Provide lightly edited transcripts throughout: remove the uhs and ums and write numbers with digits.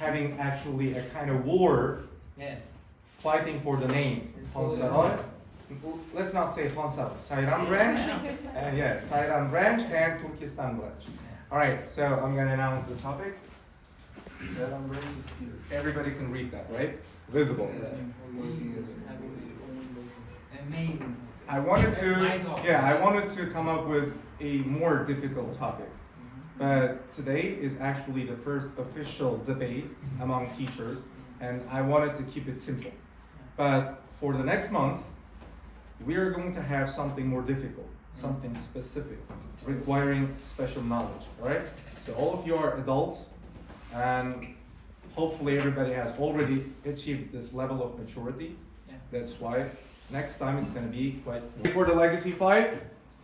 having actually a kind of war, fighting for the name. Let's not say Hansal, Sayram branch, Sayram branch and Turkiston branch. All right, so I'm gonna announce the topic. Sayram branch is here. Everybody can read that, right? Visible. Amazing. I wanted to come up with a more difficult topic. But today is actually the first official debate among teachers, and I wanted to keep it simple. But for the next month, we are going to have something more difficult, something specific, requiring special knowledge, all right? So all of you are adults, and hopefully everybody has already achieved this level of maturity. That's why next time it's going to be quite... For the legacy fight,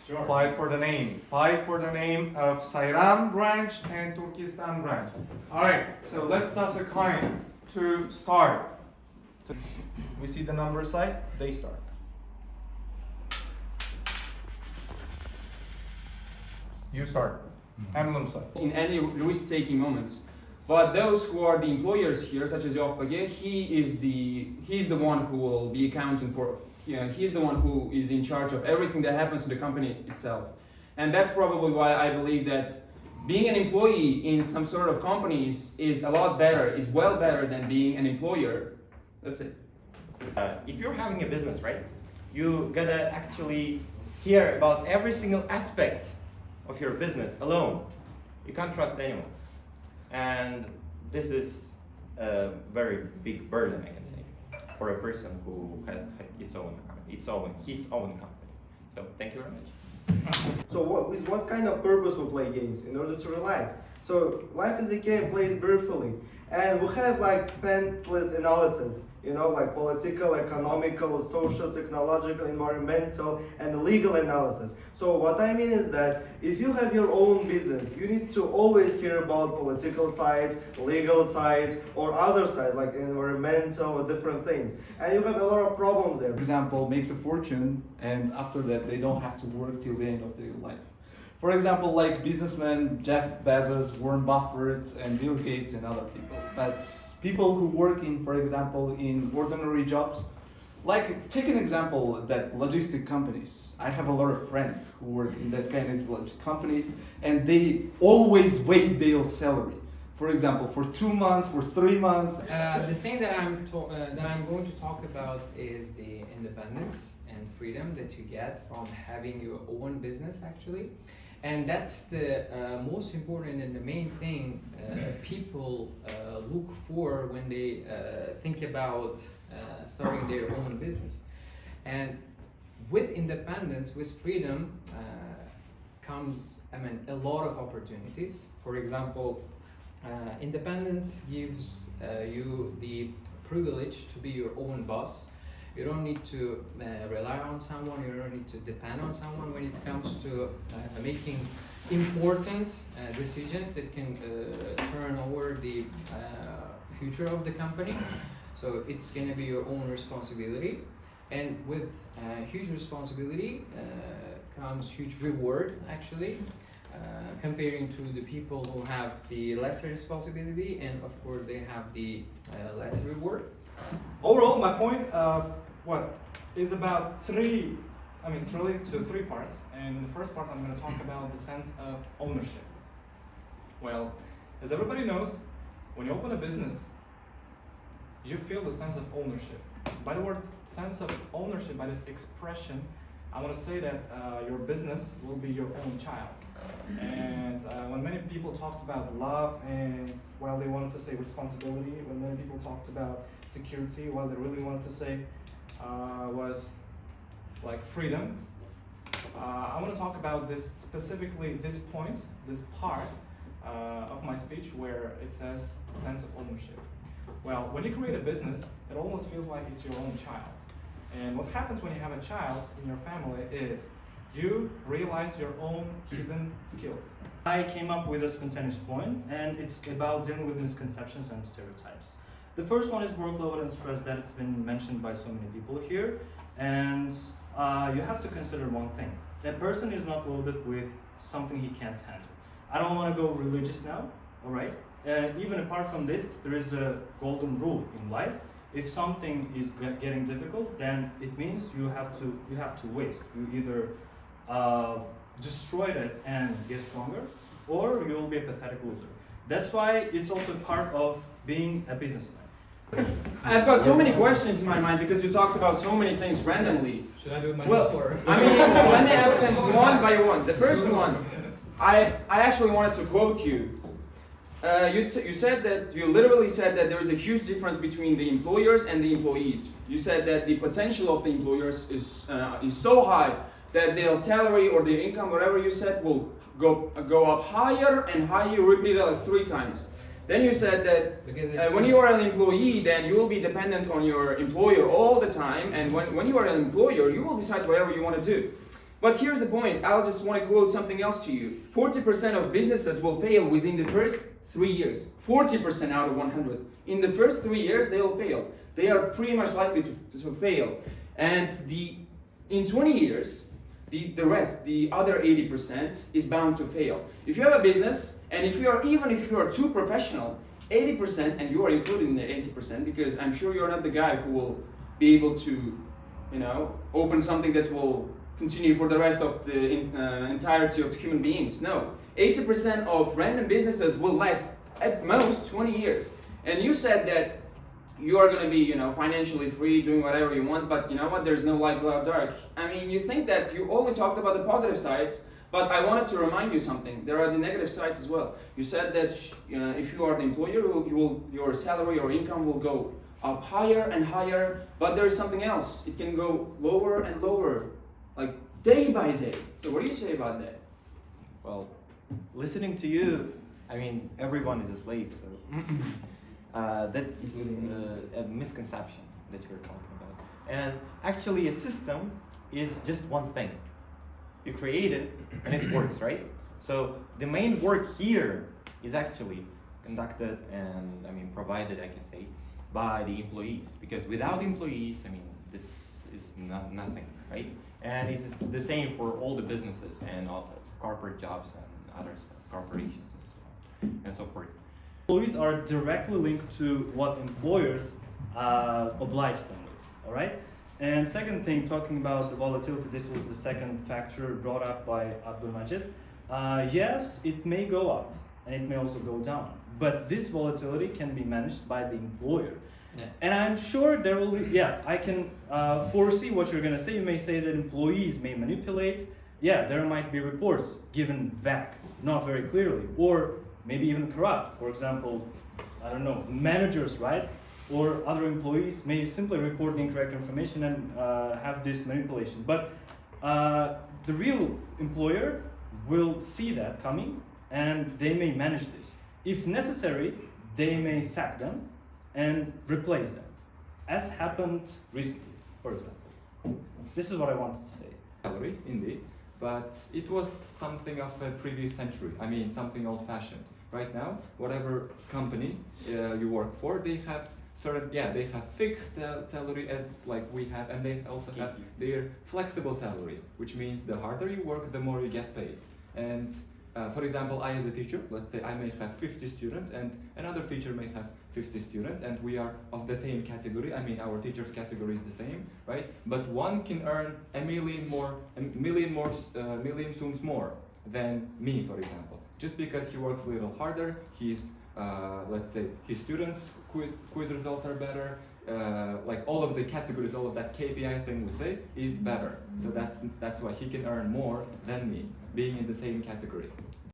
sure. Fight for the name. Fight for the name of Sayram branch and Turkiston branch. All right, so let's toss a coin to start. We see the number side, they start. You start. Emblem side. In any risk-taking moments. But those who are the employers here, such as Yoppage, he's the one who will be accounting for, he's the one who is in charge of everything that happens to the company itself. And that's probably why I believe that being an employee in some sort of company is a lot better, is well better than being an employer. That's it. If you're having a business, right, you gotta actually hear about every single aspect of your business alone. You can't trust anyone. And this is a very big burden, I can say, for a person who has his own company. So thank you very much. So with what kind of purpose we play games? In order to relax. So life is a game played briefly, and we have like endless analysis. Like political, economical, social, technological, environmental, and legal analysis. So what I mean is that if you have your own business, you need to always care about political sides, legal sides, or other sides like environmental or different things. And you have a lot of problems there. For example, makes a fortune, and after that they don't have to work till the end of their life. For example, like businessmen Jeff Bezos, Warren Buffett, and Bill Gates, and other people. But people who work in, for example, in ordinary jobs, like take an example that logistic companies. I have a lot of friends who work in that kind of companies, and they always wait their salary. For example, for 2 months, for 3 months. The thing that I'm going to talk about is the independence and freedom that you get from having your own business, actually. And that's the most important and the main thing people look for when they think about starting their own business. And with independence, with freedom, comes a lot of opportunities. For example, independence gives you the privilege to be your own boss. You don't need to rely on someone, you don't need to depend on someone when it comes to making important decisions that can turn over the future of the company. So it's going to be your own responsibility, and with huge responsibility comes huge reward, actually, comparing to the people who have the lesser responsibility, and of course they have the less reward. Overall, my point is about it's related to 3 parts, and in the first part I'm going to talk about the sense of ownership. Well, as everybody knows, when you open a business, you feel the sense of ownership. By the word sense of ownership, by this expression, I want to say that your business will be your own child. And when many people talked about love, and while they wanted to say responsibility, when many people talked about security, while they really wanted to say was like freedom, I want to talk about this specifically, this part of my speech where it says sense of ownership. Well, when you create a business, it almost feels like it's your own child. And what happens when you have a child in your family is you realize your own hidden skills. I came up with a spontaneous point, and it's about dealing with misconceptions and stereotypes. The first one is workload and stress that has been mentioned by so many people here, and you have to consider one thing. That person is not loaded with something he can't handle. I don't want to go religious now, alright? even apart from this, there is a golden rule in life. If something is getting difficult, then it means you have to waste. You either destroy it and get stronger, or you will be a pathetic loser. That's why it's also part of being a businessman. I've got so many questions in my mind because you talked about so many things randomly. Should I do it myself or? I mean, let me ask them one by one. The first one, I actually wanted to quote you. You said that, you literally said that there is a huge difference between the employers and the employees. You said that the potential of the employers is so high that their salary or their income, whatever you said, will go up higher and higher. You repeated it like 3 times. Then you said that when you are an employee, then you will be dependent on your employer all the time, and when you are an employer, you will decide whatever you want to do. But here's the point, I'll just want to quote something else to you. 40% of businesses will fail within the first 3 years. 40% out of 100. In the first 3 years, they will fail. They are pretty much likely to fail. And in 20 years, the rest, the other 80% is bound to fail. If you have a business, and even if you are too professional, 80%, and you are included in the 80%, because I'm sure you're not the guy who will be able to, open something that will continue for the rest of the entirety of human beings. No, 80% of random businesses will last at most 20 years. And you said that you are going to be, financially free, doing whatever you want, but you know what, there's no light without dark. I mean, you think that you only talked about the positive sides, but I wanted to remind you something. There are the negative sides as well. You said that if you are the employer, your salary or income will go up higher and higher, but there is something else. It can go lower and lower, like day by day. So what do you say about that? Well, listening to you, I mean, everyone is a slave, so that's a misconception that you're talking about. And actually, a system is just one thing. You create it and it works, right? So the main work here is actually conducted and, provided, I can say, by the employees. Because without employees, this is nothing, right? And it is the same for all the businesses and all the corporate jobs and other stuff, corporations and so on and so forth. Employees are directly linked to what employers oblige them with, all right? And second thing, talking about the volatility, this was the second factor brought up by Abdulmajid. Yes, it may go up and it may also go down, but this volatility can be managed by the employer. Yeah. And I'm sure there will be, I can foresee what you're gonna say. You may say that employees may manipulate. Yeah, there might be reports given vague, not very clearly, or maybe even corrupt. For example, I don't know, managers, right? Or other employees may simply report incorrect information and have this manipulation. But the real employer will see that coming and they may manage this. If necessary, they may sack them and replace them, as happened recently, for example. This is what I wanted to say. Salary, indeed, but it was something of a previous century. Something old-fashioned. Right now, whatever company you work for, they have they have fixed salary as like we have, and they also have their flexible salary, which means the harder you work, the more you get paid. And for example, I as a teacher, let's say I may have 50 students and another teacher may have 50 students, and we are of the same category. Our teacher's category is the same, right? But one can earn a million sums more than me, for example, just because he works a little harder. He's let's say his students' quiz results are better. Like all of the categories, all of that KPI thing we say is better. So that's why he can earn more than me, being in the same category.